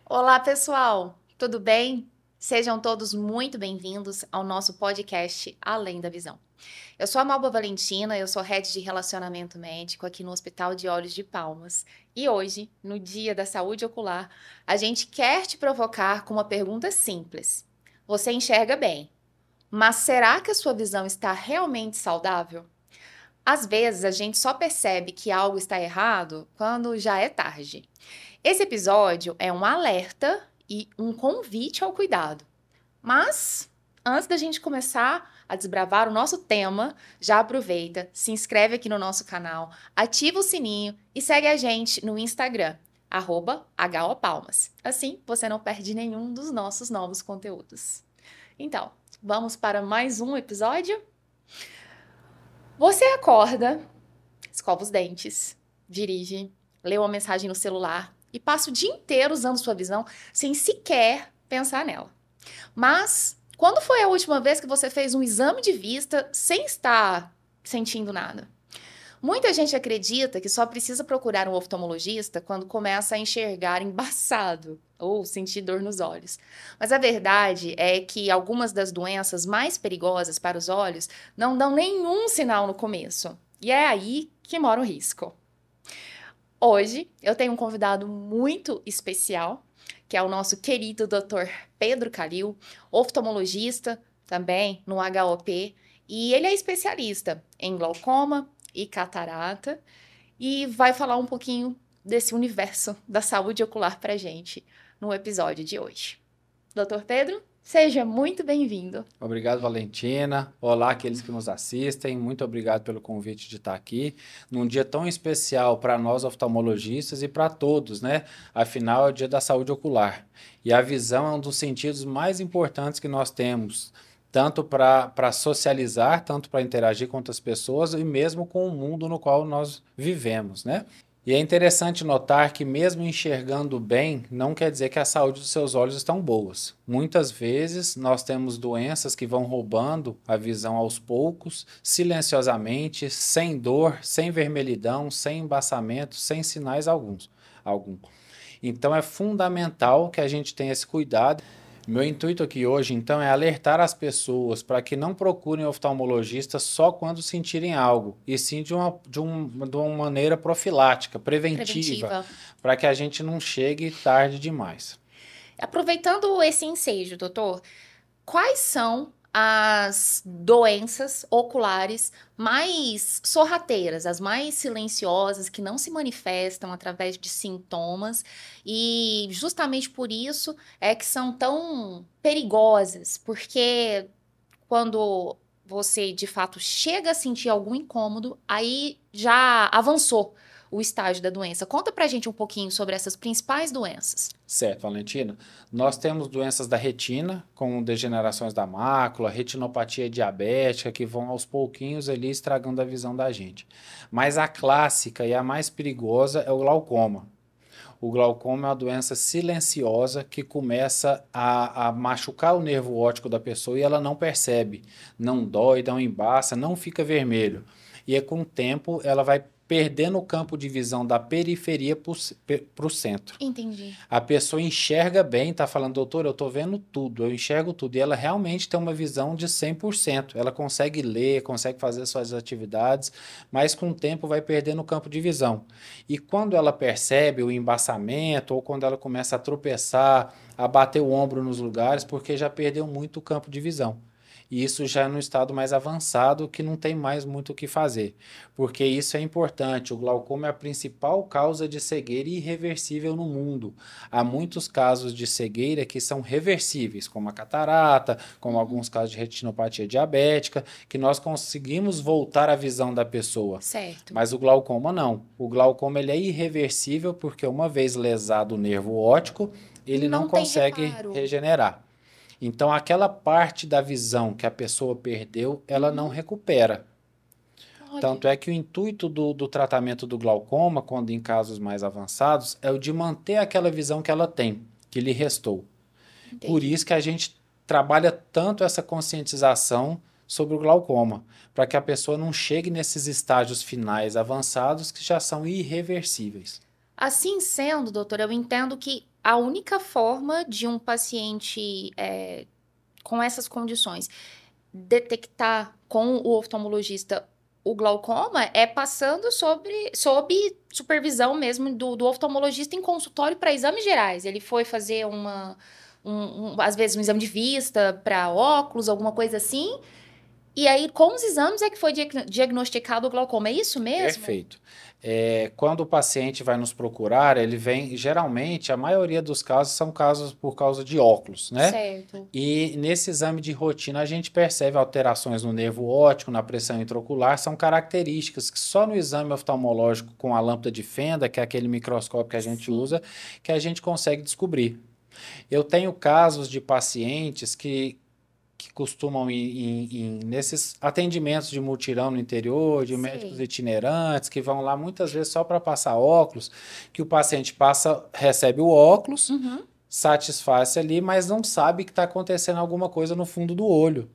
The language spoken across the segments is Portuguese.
Olá, pessoal! Tudo bem? Sejam todos muito bem-vindos ao nosso podcast Além da Visão. Eu sou a Malba Valentina, eu sou Head de Relacionamento Médico aqui no Hospital de Olhos de Palmas. E hoje, no Dia da Saúde Ocular, a gente quer te provocar com uma pergunta simples. Você enxerga bem, mas será que a sua visão está realmente saudável? Às vezes, a gente só percebe que algo está errado quando já é tarde. Esse episódio é um alerta e um convite ao cuidado. Mas, antes da gente começar a desbravar o nosso tema, já aproveita, se inscreve aqui no nosso canal, ativa o sininho e segue a gente no Instagram, @HOPalmas. Assim, você não perde nenhum dos nossos novos conteúdos. Então, vamos para mais um episódio? Você acorda, escova os dentes, dirige, lê uma mensagem no celular e passa o dia inteiro usando sua visão sem sequer pensar nela. Mas quando foi a última vez que você fez um exame de vista sem estar sentindo nada? Muita gente acredita que só precisa procurar um oftalmologista quando começa a enxergar embaçado ou sentir dor nos olhos. Mas a verdade é que algumas das doenças mais perigosas para os olhos não dão nenhum sinal no começo. E é aí que mora o risco. Hoje eu tenho um convidado muito especial, que é o nosso querido Dr. Pedro Calil, oftalmologista também no HOP, e ele é especialista em glaucoma e catarata e vai falar um pouquinho desse universo da saúde ocular para gente no episódio de hoje. Dr. Pedro, seja muito bem-vindo. Obrigado, Valentina. Olá, aqueles que nos assistem. Muito obrigado pelo convite de estar aqui num dia tão especial para nós oftalmologistas e para todos, né? Afinal, é o Dia da Saúde Ocular. E a visão é um dos sentidos mais importantes que nós temos, tanto para socializar, tanto para interagir com outras pessoas e mesmo com o mundo no qual nós vivemos, né? E é interessante notar que, mesmo enxergando bem, não quer dizer que a saúde dos seus olhos estão boas. Muitas vezes nós temos doenças que vão roubando a visão aos poucos, silenciosamente, sem dor, sem vermelhidão, sem embaçamento, sem sinais algum. Então é fundamental que a gente tenha esse cuidado. Meu intuito aqui hoje, então, é alertar as pessoas para que não procurem oftalmologista só quando sentirem algo, e sim de uma maneira profilática, preventiva, Preventiva. para que a gente não chegue tarde demais. Aproveitando esse ensejo, doutor, quais são as doenças oculares mais sorrateiras, as mais silenciosas, que não se manifestam através de sintomas e justamente por isso é que são tão perigosas, porque quando você de fato chega a sentir algum incômodo, aí já avançou o estágio da doença. Conta pra gente um pouquinho sobre essas principais doenças. Certo, Valentina. Nós temos doenças da retina, com degenerações da mácula, retinopatia diabética, que vão aos pouquinhos ali estragando a visão da gente. Mas a clássica e a mais perigosa é o glaucoma. O glaucoma é uma doença silenciosa que começa a machucar o nervo óptico da pessoa e ela não percebe. Não dói, não embaça, não fica vermelho. E é com o tempo ela vai perdendo o campo de visão da periferia para o centro. Entendi. A pessoa enxerga bem, está falando, doutor, eu estou vendo tudo, eu enxergo tudo. E ela realmente tem uma visão de 100%. Ela consegue ler, consegue fazer suas atividades, mas com o tempo vai perdendo o campo de visão. E quando ela percebe o embaçamento, ou quando ela começa a tropeçar, a bater o ombro nos lugares, porque já perdeu muito o campo de visão. E isso já é no estado mais avançado, que não tem mais muito o que fazer. Porque isso é importante. O glaucoma é a principal causa de cegueira irreversível no mundo. Há muitos casos de cegueira que são reversíveis, como a catarata, como alguns casos de retinopatia diabética, que nós conseguimos voltar a visão da pessoa. Certo. Mas o glaucoma não. O glaucoma ele é irreversível porque uma vez lesado o nervo óptico, ele não Não tem consegue reparo. regenerar. Então, aquela parte da visão que a pessoa perdeu, ela não recupera. Olha, Tanto é que o intuito do tratamento do glaucoma, quando em casos mais avançados, é o de manter aquela visão que ela tem, que lhe restou. Por entendi. isso que a gente trabalha tanto essa conscientização sobre o glaucoma, para que a pessoa não chegue nesses estágios finais avançados que já são irreversíveis. Assim sendo, doutor, eu entendo que a única forma de um paciente com essas condições detectar com o oftalmologista o glaucoma é passando sob supervisão mesmo do oftalmologista em consultório para exames gerais. Ele foi fazer às vezes um exame de vista para óculos, alguma coisa assim. E aí, com os exames é que foi diagnosticado o glaucoma. É isso mesmo? Perfeito. Quando o paciente vai nos procurar, ele vem, geralmente, a maioria dos casos são casos por causa de óculos, né? Certo. E nesse exame de rotina a gente percebe alterações no nervo óptico, na pressão intraocular, são características que só no exame oftalmológico com a lâmpada de fenda, que é aquele microscópio que a gente Sim. usa, que a gente consegue descobrir. Eu tenho casos de pacientes que costumam ir nesses atendimentos de mutirão no interior, de médicos Sei. itinerantes, que vão lá muitas vezes só para passar óculos, que o paciente passa, recebe o óculos, Uhum. satisfaz-se ali, mas não sabe que está acontecendo alguma coisa no fundo do olho.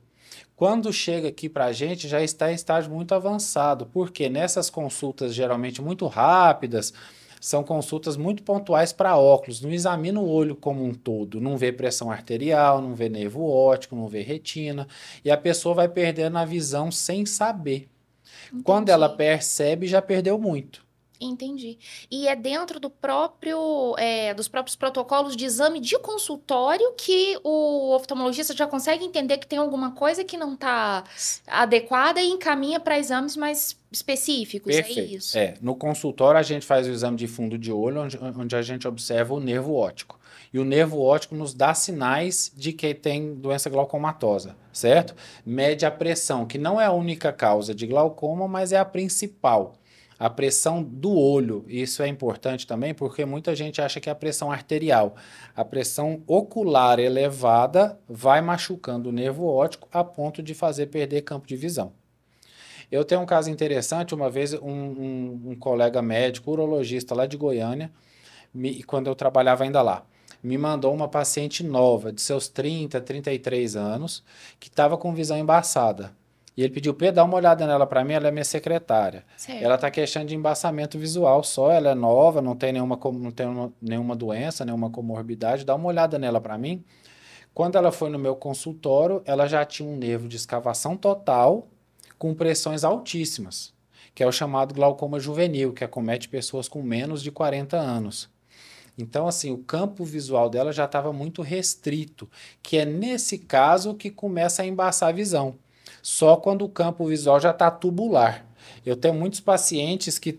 Quando chega aqui para a gente, já está em estágio muito avançado, porque nessas consultas geralmente muito rápidas, são consultas muito pontuais para óculos, não examina o olho como um todo, não vê pressão arterial, não vê nervo óptico, não vê retina, e a pessoa vai perdendo a visão sem saber. Quando ela Entendi. percebe, já perdeu muito. Entendi. E é dentro dos próprios protocolos de exame de consultório que o oftalmologista já consegue entender que tem alguma coisa que não está adequada e encaminha para exames mais específicos, é Perfeito. isso? No consultório a gente faz o exame de fundo de olho, onde a gente observa o nervo óptico. E o nervo óptico nos dá sinais de que tem doença glaucomatosa, certo? Mede a pressão, que não é a única causa de glaucoma, mas é a principal. A pressão do olho, isso é importante também, porque muita gente acha que é a pressão arterial. A pressão ocular elevada vai machucando o nervo óptico a ponto de fazer perder campo de visão. Eu tenho um caso interessante, uma vez um colega médico, urologista lá de Goiânia, quando eu trabalhava ainda lá, me mandou uma paciente nova, de seus 33 anos, que estava com visão embaçada. E ele pediu para dar uma olhada nela para mim, ela é minha secretária. Ela Certo. está queixando de embaçamento visual só, ela é nova, não tem nenhuma doença, nenhuma comorbidade, dá uma olhada nela para mim. Quando ela foi no meu consultório, ela já tinha um nervo de escavação total com pressões altíssimas, que é o chamado glaucoma juvenil, que acomete pessoas com menos de 40 anos. Então, assim, o campo visual dela já estava muito restrito, que é nesse caso que começa a embaçar a visão. Só quando o campo visual já está tubular. Eu tenho muitos pacientes que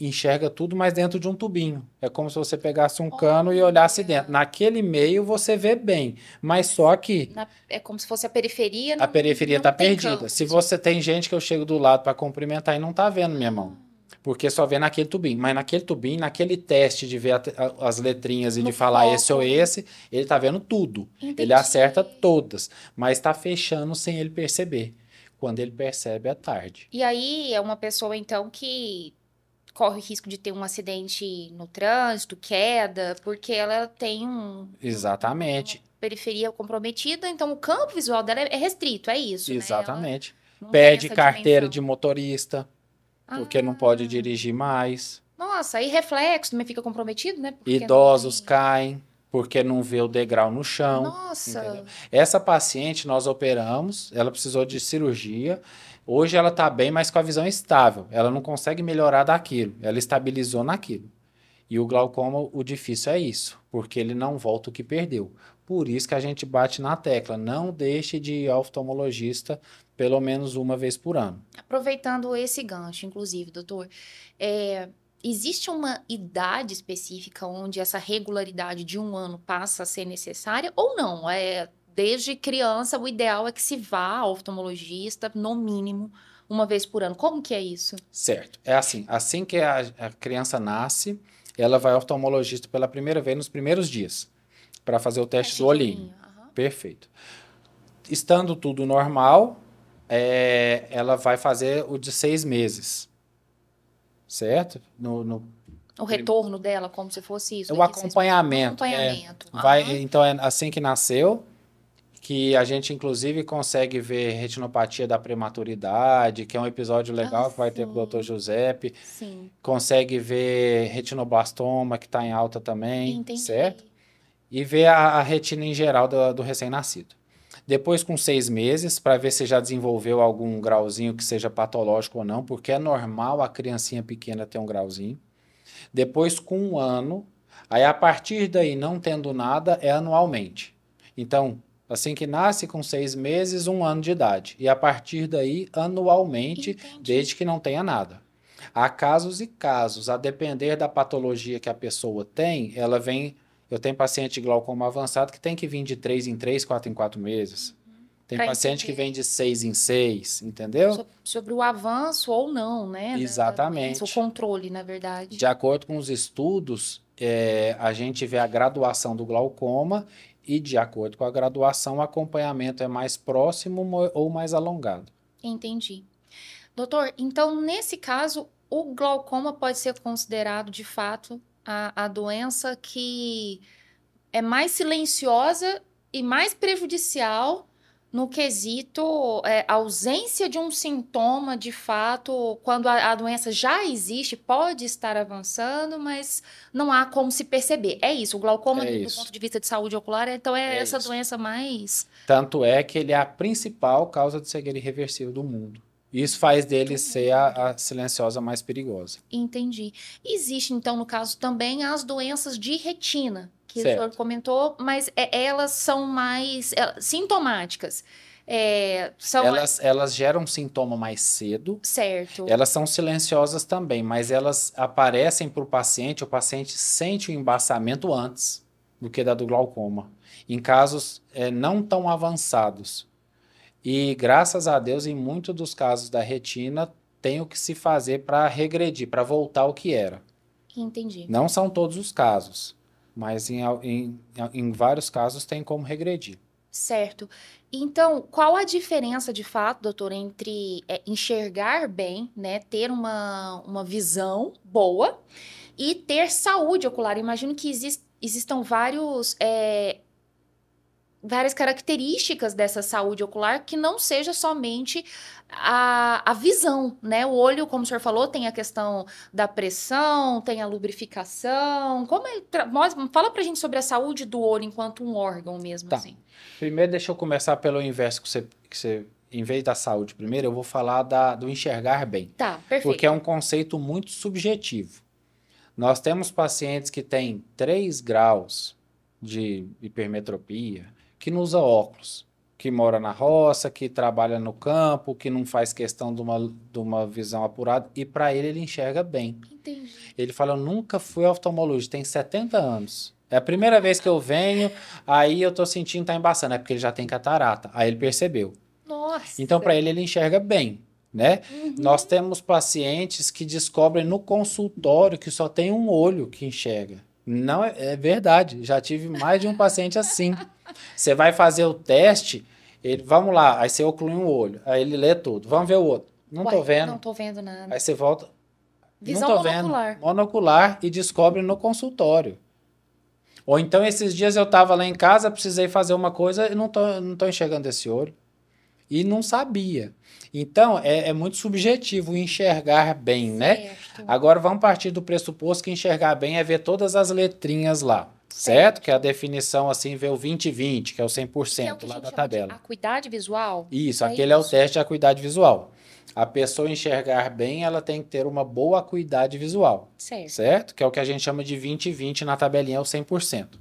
enxerga tudo, mas dentro de um tubinho. É como se você pegasse um cano e olhasse dentro. Olha, Naquele meio você vê bem, mas só que é como se fosse a periferia, a periferia não está tem perdida. campo Se visual. você tem gente que eu chego do lado para cumprimentar e não está vendo minha mão, porque só vê naquele tubinho. Mas naquele tubinho, naquele teste de ver as letrinhas e No de falar esse ou foco. esse, ele está vendo tudo. Ele acerta Entendi. todas, mas está fechando sem ele perceber. Quando ele percebe, é tarde. E aí é uma pessoa, então, que corre risco de ter um acidente no trânsito, queda, porque ela tem uma Exatamente. periferia comprometida, então o campo visual dela é restrito, é isso, né? Ela Exatamente. não tem Perde essa carteira de dimensão. motorista, porque não pode Ah, dirigir mais. nossa, aí reflexo também fica comprometido, né? Porque não Idosos tem. caem porque não vê o degrau no chão, entendeu? Nossa, Essa paciente nós operamos, ela precisou de cirurgia. Hoje ela está bem, mas com a visão estável. Ela não consegue melhorar daquilo. Ela estabilizou naquilo. E o glaucoma, o difícil é isso, porque ele não volta o que perdeu. Por isso que a gente bate na tecla, não deixe de ir ao oftalmologista pelo menos uma vez por ano. aproveitando esse gancho, inclusive, doutor, é, existe uma idade específica onde essa regularidade de um ano passa a ser necessária ou não? Desde criança, o ideal é que se vá ao oftalmologista, no mínimo, uma vez por ano. Como que é isso? Certo. É assim que a criança nasce, ela vai ao oftalmologista pela primeira vez nos primeiros dias, para fazer o teste Teste do de olhinho. olhinho. Aham. Perfeito. Estando tudo normal, ela vai fazer o de 6 meses, certo? O retorno dela, como se fosse isso, O daqui a 6 meses. Um acompanhamento acompanhamento. vai, Aham. então é assim que nasceu, que a gente inclusive consegue ver retinopatia da prematuridade, que é um episódio legal que vai ter com o Dr. Giuseppe. Sim. Consegue ver retinoblastoma, que está em alta também, Entendi. certo? E ver a retina em geral do recém-nascido. Depois, com 6 meses, para ver se já desenvolveu algum grauzinho que seja patológico ou não, porque é normal a criancinha pequena ter um grauzinho. Depois, com 1 ano, aí a partir daí, não tendo nada, é anualmente. Então, assim que nasce, com 6 meses, 1 ano de idade. E a partir daí, anualmente, Entendi. desde que não tenha nada. Há casos e casos, a depender da patologia que a pessoa tem, ela vem. Eu tenho paciente de glaucoma avançado que tem que vir de 3 em 3, 4 em 4 meses. Tem Pra paciente que entender vem de 6 em 6, entendeu? sobre o avanço ou não, né? Da doença, o Exatamente. controle, na verdade. De acordo com os estudos, a gente vê a graduação do glaucoma e, de acordo com a graduação, o acompanhamento é mais próximo ou mais alongado. Entendi. Doutor, então, nesse caso, o glaucoma pode ser considerado, de fato, a doença que é mais silenciosa e mais prejudicial no quesito ausência de um sintoma, de fato, quando a doença já existe, pode estar avançando, mas não há como se perceber. É isso, o glaucoma, É do isso. ponto de vista de saúde ocular, então é É essa isso. doença mais... Tanto é que ele é a principal causa de cegueira irreversível do mundo. Isso faz dele ser a silenciosa mais perigosa. Entendi. Existe, então, no caso, também as doenças de retina, que o senhor Certo. comentou, mas elas são mais sintomáticas. São Elas geram sintoma mais cedo, certo. elas são silenciosas também, mas elas aparecem para o paciente sente o embaçamento antes do que da do glaucoma, em casos não tão avançados. E graças a Deus, em muitos dos casos da retina, tem o que se fazer para regredir, para voltar ao que era. Entendi. Não são todos os casos, mas em vários casos tem como regredir. Certo. Então, qual a diferença, de fato, doutor, entre enxergar bem, né, ter uma visão boa e ter saúde ocular? Eu imagino que existam várias características dessa saúde ocular que não seja somente a visão, né? O olho, como o senhor falou, tem a questão da pressão, tem a lubrificação. Fala pra gente sobre a saúde do olho enquanto um órgão mesmo, Tá. assim. Primeiro, deixa eu começar pelo inverso, em vez da saúde, primeiro eu vou falar do enxergar bem. Tá, perfeito. Porque é um conceito muito subjetivo. Nós temos pacientes que têm 3 graus de hipermetropia, que não usa óculos, que mora na roça, que trabalha no campo, que não faz questão de uma visão apurada, e para ele enxerga bem. Entendi. Ele fala, eu nunca fui oftalmologista, tem 70 anos. É a primeira vez que eu venho, aí eu tô sentindo que tá embaçando, é porque ele já tem catarata. Aí ele percebeu. Nossa. Então, para ele enxerga bem, né? Uhum. Nós temos pacientes que descobrem no consultório que só tem um olho que enxerga. Não é verdade, já tive mais de um paciente assim. Você vai fazer o teste, vamos lá, aí você oclui um olho, aí ele lê tudo. Vamos ver o outro. Não tô vendo. Não tô vendo nada. Aí você volta. Visão não tô monocular. vendo. Monocular e descobre no consultório. Ou então, esses dias eu estava lá em casa, precisei fazer uma coisa e não tô enxergando esse olho. E não sabia. Então, é muito subjetivo enxergar bem, né? Certo. Agora, vamos partir do pressuposto que enxergar bem é ver todas as letrinhas lá, certo? Que é a definição, assim, ver o 20/20, que é o 100% Que é o que a lá gente da chama de tabela. acuidade visual? Isso, aquele é o teste de acuidade visual. A pessoa enxergar bem, ela tem que ter uma boa acuidade visual, Certo. certo? Que é o que a gente chama de 20/20 na tabelinha, é o 100%.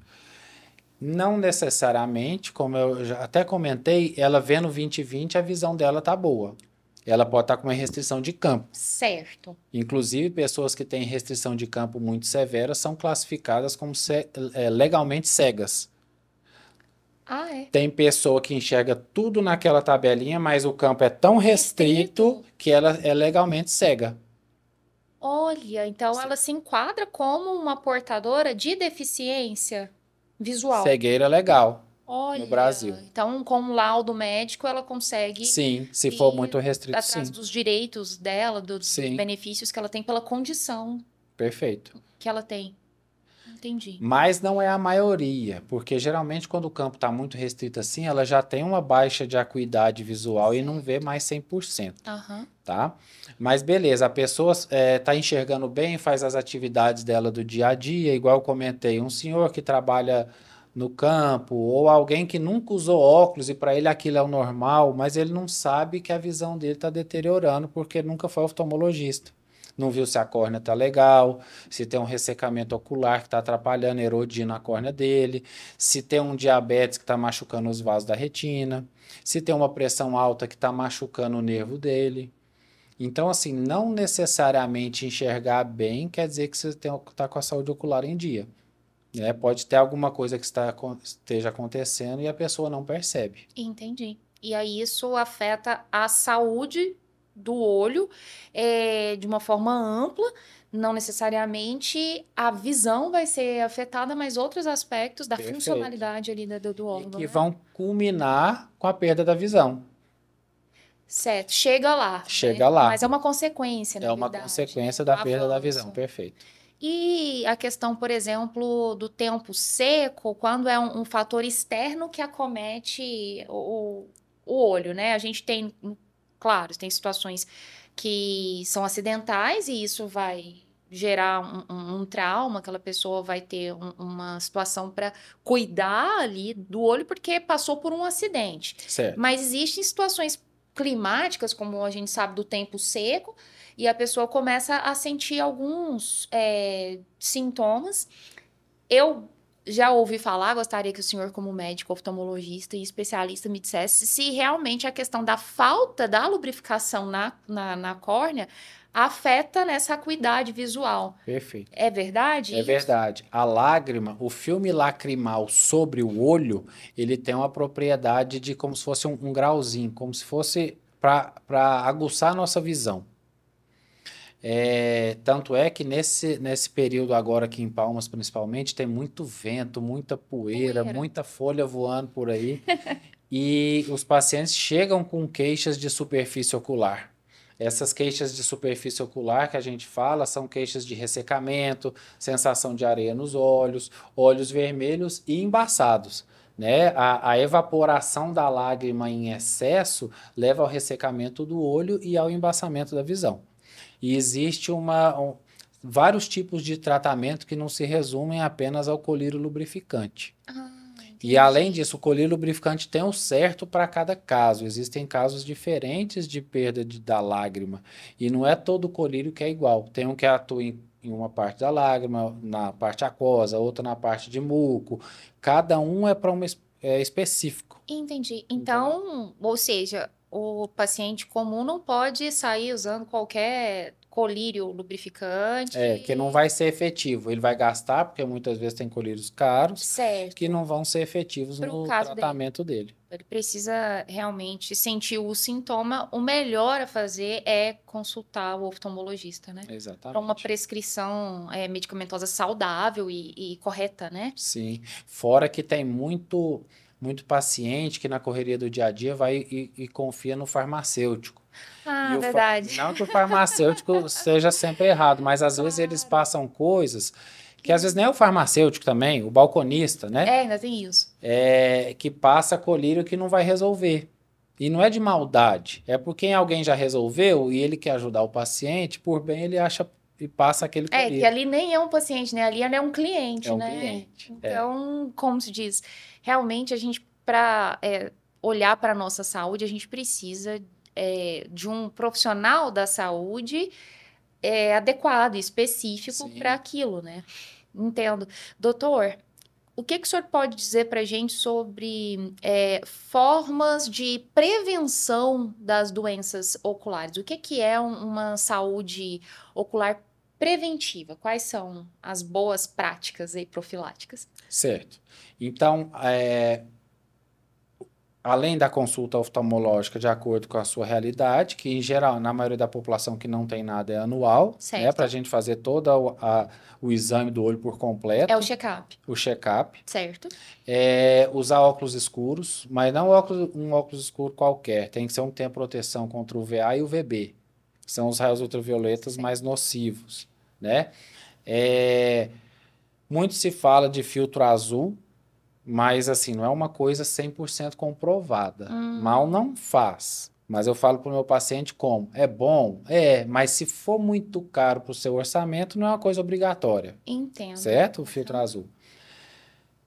Não necessariamente, como eu já até comentei, ela vendo 20/20, a visão dela tá boa. Ela pode estar com uma restrição de campo. Certo. Inclusive, pessoas que têm restrição de campo muito severa são classificadas como legalmente cegas. Ah, é. Tem pessoa que enxerga tudo naquela tabelinha, mas o campo é tão restrito que ela é legalmente cega. Olha, então ela se enquadra como uma portadora de deficiência visual. Cegueira legal Olha, no Brasil. então com um laudo médico ela consegue Sim, se for ir muito restrito, atrás sim. dos direitos dela, dos Sim. benefícios que ela tem pela condição Perfeito. que ela tem. Entendi. Mas não é a maioria, porque geralmente quando o campo está muito restrito assim, ela já tem uma baixa de acuidade visual e não vê Certo. mais 100%, Aham. tá? Mas beleza, a pessoa está enxergando bem, faz as atividades dela do dia a dia, igual eu comentei, um senhor que trabalha no campo, ou alguém que nunca usou óculos e para ele aquilo é o normal, mas ele não sabe que a visão dele está deteriorando porque nunca foi oftalmologista. Não viu se a córnea está legal, se tem um ressecamento ocular que está atrapalhando, erodindo a córnea dele, se tem um diabetes que está machucando os vasos da retina, se tem uma pressão alta que está machucando o nervo dele. Então, assim, não necessariamente enxergar bem quer dizer que você está com a saúde ocular em dia. Né? Pode ter alguma coisa que esteja acontecendo e a pessoa não percebe. Entendi. E aí isso afeta a saúde do olho de uma forma ampla, não necessariamente a visão vai ser afetada, mas outros aspectos da Perfeito. funcionalidade ali do E órgão, que né? vão culminar com a perda da visão. Certo, chega lá, né? Chega lá. Mas é uma consequência, na É uma verdade, né? consequência Um da perda da visão. avanço. Perfeito. E a questão, por exemplo, do tempo seco, quando é um fator externo que acomete o olho, né? A gente tem, claro, tem situações que são acidentais e isso vai gerar um trauma, aquela pessoa vai ter uma situação para cuidar ali do olho porque passou por um acidente. Certo. Mas existem situações climáticas, como a gente sabe do tempo seco, e a pessoa começa a sentir alguns sintomas. Eu já ouvi falar, gostaria que o senhor, como médico, oftalmologista e especialista, me dissesse se realmente a questão da falta da lubrificação na córnea afeta nessa acuidade visual. Perfeito. É verdade É isso? verdade. A lágrima, o filme lacrimal sobre o olho, ele tem uma propriedade de como se fosse um grauzinho, como se fosse para aguçar a nossa visão. Tanto é que nesse período agora aqui em Palmas, principalmente, tem muito vento, muita poeira, Poeira. muita folha voando por aí. E os pacientes chegam com queixas de superfície ocular. Essas queixas de superfície ocular que a gente fala são queixas de ressecamento, sensação de areia nos olhos, olhos vermelhos e embaçados. Né? A evaporação da lágrima em excesso leva ao ressecamento do olho e ao embaçamento da visão. E existe vários tipos de tratamento que não se resumem apenas ao colírio lubrificante. Ah, E além entendi. disso, o colírio lubrificante tem um certo para cada caso. Existem casos diferentes de perda da lágrima. E não é todo colírio que é igual. Tem um que atua em uma parte da lágrima, na parte aquosa, outra na parte de muco. Cada um é para específico. Entendi. Entendeu? Então, ou seja, o paciente comum não pode sair usando qualquer colírio Que não lubrificante. vai ser efetivo. Ele vai gastar, porque muitas vezes tem colírios caros, que Certo. não vão ser efetivos Para o no caso dele. tratamento dele. Ele precisa realmente sentir o sintoma. O melhor a fazer é consultar o oftalmologista, né? Para uma Exatamente. prescrição medicamentosa saudável e correta, né? Sim. Fora que tem muito paciente que na correria do dia a dia vai e confia no farmacêutico. Ah, verdade. Não que o farmacêutico seja sempre errado, mas às vezes eles Claro. passam coisas que às vezes nem é o farmacêutico também, o balconista, né? É, ainda tem isso. Que passa colírio que não vai resolver. E não é de maldade, é porque alguém já resolveu e ele quer ajudar o paciente, por bem ele acha e passa aquele É, que colírio. ali nem é um paciente, né? Ali é um É cliente, um né? cliente. Então, como se diz, realmente a gente, para olhar para a nossa saúde, a gente precisa de um profissional da saúde adequado, específico para Sim. aquilo, né? Entendo. Doutor, o que que o senhor pode dizer para a gente sobre formas de prevenção das doenças oculares? O que que é uma saúde ocular preventiva? Quais são as boas práticas aí profiláticas? Certo. Então, além da consulta oftalmológica de acordo com a sua realidade, que em geral, na maioria da população que não tem nada é anual, né, para a Certo. gente fazer todo o exame do olho por É o completo, check-up. o check-up, Certo. usar óculos escuros, mas não um óculos escuro qualquer, tem que ser um que tenha proteção contra o VA e o VB, que são os raios ultravioletas Certo. mais nocivos, né? É, Muito se fala de filtro azul, mas assim, não é uma coisa 100% comprovada. Mal não faz. Mas eu falo para o meu paciente como? É bom? É, mas se for muito caro para o seu orçamento, não é uma coisa obrigatória. Entendo. Certo? O filtro azul. O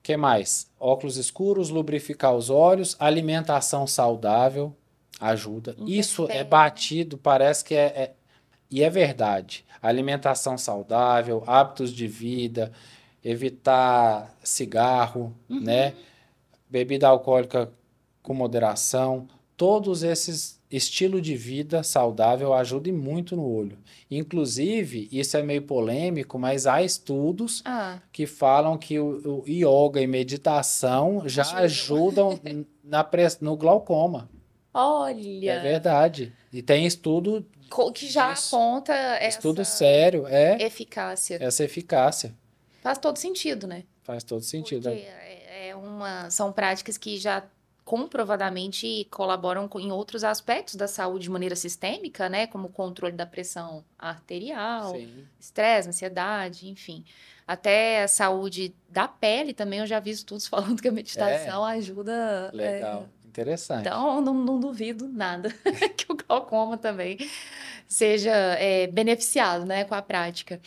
que mais? Óculos escuros, lubrificar os olhos, alimentação saudável ajuda. Isso é Interfere, né? batido, parece que e é verdade. Alimentação saudável, hábitos de vida, evitar cigarro, né? Uhum. Bebida alcoólica com moderação, todos esses estilo de vida saudável ajudam muito no olho. Inclusive, isso é meio polêmico, mas há estudos Ah, que falam que o yoga e meditação já ajudam. ajudam no glaucoma. É Olha, verdade. E tem estudo que já disso. aponta Estudo essa sério, eficácia. essa eficácia. Faz todo sentido, né? Faz todo sentido. Porque são práticas que já comprovadamente colaboram em outros aspectos da saúde de maneira sistêmica, né? Como o controle da pressão arterial, Sim, estresse, ansiedade, enfim. Até a saúde da pele também, eu já vi estudos falando que a é meditação ajuda. legal, interessante. Então, não duvido nada que o glaucoma também seja beneficiado, né, com a prática.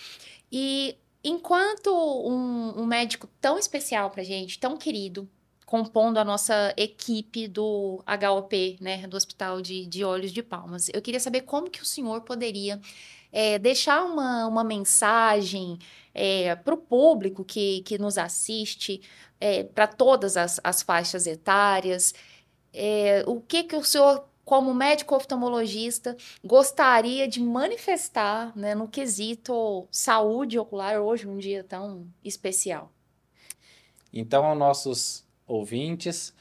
E enquanto um médico tão especial pra gente, tão querido, compondo a nossa equipe do HOP, né, do Hospital de Olhos de Palmas, eu queria saber como que o senhor poderia deixar uma mensagem para o público que nos assiste, para todas as faixas etárias, o que o senhor, como médico oftalmologista, gostaria de manifestar, né, no quesito saúde ocular hoje, um dia tão especial? Então, aos nossos ouvintes,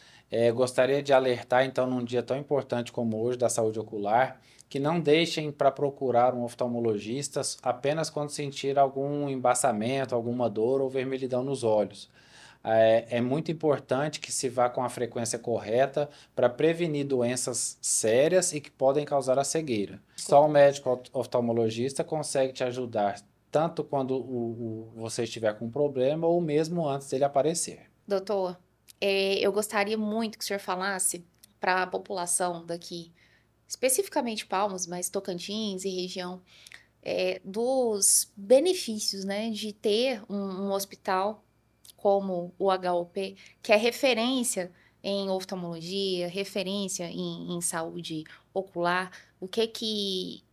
gostaria de alertar, então, num dia tão importante como hoje da saúde ocular, que não deixem para procurar um oftalmologista apenas quando sentir algum embaçamento, alguma dor ou vermelhidão nos olhos. É muito importante que se vá com a frequência correta para prevenir doenças sérias e que podem causar a cegueira. Só o médico oftalmologista consegue te ajudar, tanto quando você estiver com um problema ou mesmo antes dele aparecer. Doutor, eu gostaria muito que o senhor falasse para a população daqui, especificamente Palmas, mas Tocantins e região, dos benefícios, né, de ter um hospital como o HOP, que é referência em oftalmologia, referência em saúde ocular, o que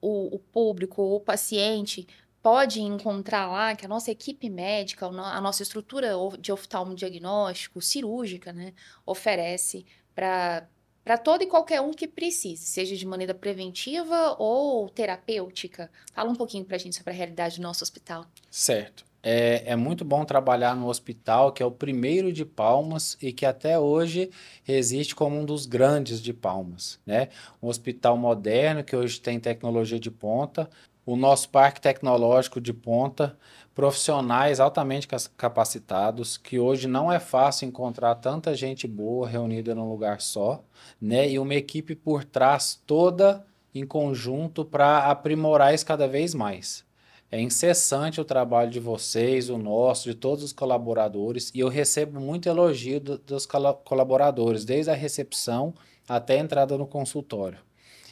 o público, o paciente pode encontrar lá, que a nossa equipe médica, a nossa estrutura de oftalmodiagnóstico, cirúrgica, né, oferece para todo e qualquer um que precise, seja de maneira preventiva ou terapêutica. Fala um pouquinho para a gente sobre a realidade do nosso hospital. Certo. É muito bom trabalhar no hospital, que é o primeiro de Palmas e que até hoje resiste como um dos grandes de Palmas, né? Um hospital moderno que hoje tem tecnologia de ponta, o nosso parque tecnológico de ponta, profissionais altamente capacitados, que hoje não é fácil encontrar tanta gente boa reunida num lugar só, né? E uma equipe por trás toda em conjunto para aprimorar isso cada vez mais. É incessante o trabalho de vocês, o nosso, de todos os colaboradores, e eu recebo muito elogio dos colaboradores, desde a recepção até a entrada no consultório.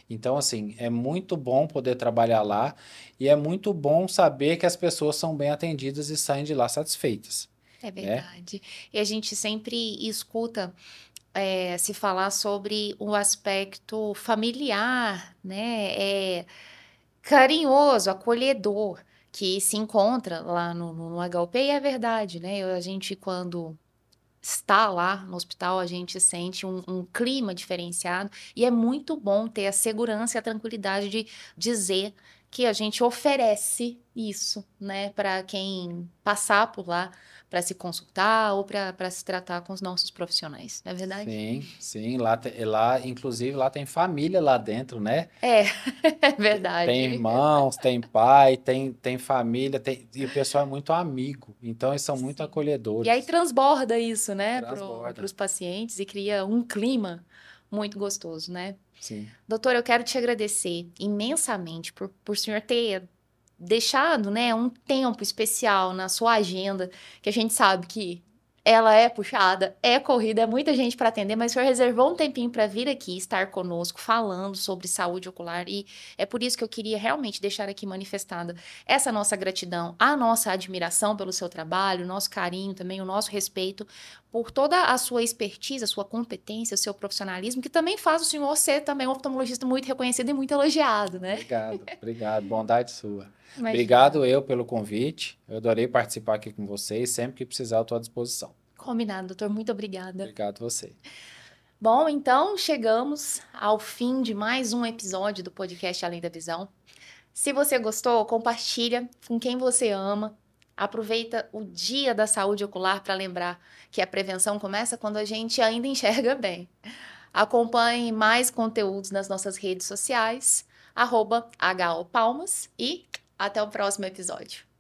Então, assim, é muito bom poder trabalhar lá e é muito bom saber que as pessoas são bem atendidas e saem de lá satisfeitas, É né? verdade. E a gente sempre escuta se falar sobre o aspecto familiar, né? Carinhoso, acolhedor, que se encontra lá no HUP, e é verdade, né? A gente, quando está lá no hospital, a gente sente um clima diferenciado, e é muito bom ter a segurança e a tranquilidade de dizer que a gente oferece isso, né, para quem passar por lá para se consultar ou para se tratar com os nossos profissionais, não é verdade? Sim, sim, inclusive lá tem família lá dentro, né? É, é Tem verdade. irmãos, tem pai, tem família, e o pessoal é muito amigo, então eles são muito Sim. E aí acolhedores. transborda isso, né, para Transborda. os pacientes e cria um clima muito gostoso, né? Sim. Doutor, eu quero te agradecer imensamente por o senhor ter deixado, né, um tempo especial na sua agenda, que a gente sabe que ela é puxada, é corrida, é muita gente para atender, mas o senhor reservou um tempinho para vir aqui estar conosco falando sobre saúde ocular e é por isso que eu queria realmente deixar aqui manifestada essa nossa gratidão, a nossa admiração pelo seu trabalho, o nosso carinho também, o nosso respeito por toda a sua expertise, a sua competência, o seu profissionalismo, que também faz o senhor ser também um oftalmologista muito reconhecido e muito elogiado, né? Obrigado, bondade sua. Imagina. Obrigado eu pelo convite. Eu adorei participar aqui com vocês. Sempre que precisar, eu estou à disposição. Combinado, doutor. Muito obrigada. Obrigado você. Bom, então chegamos ao fim de mais um episódio do podcast Além da Visão. Se você gostou, compartilha com quem você ama. Aproveita o Dia da Saúde Ocular para lembrar que a prevenção começa quando a gente ainda enxerga bem. Acompanhe mais conteúdos nas nossas redes sociais, @HOPalmas e até o próximo episódio.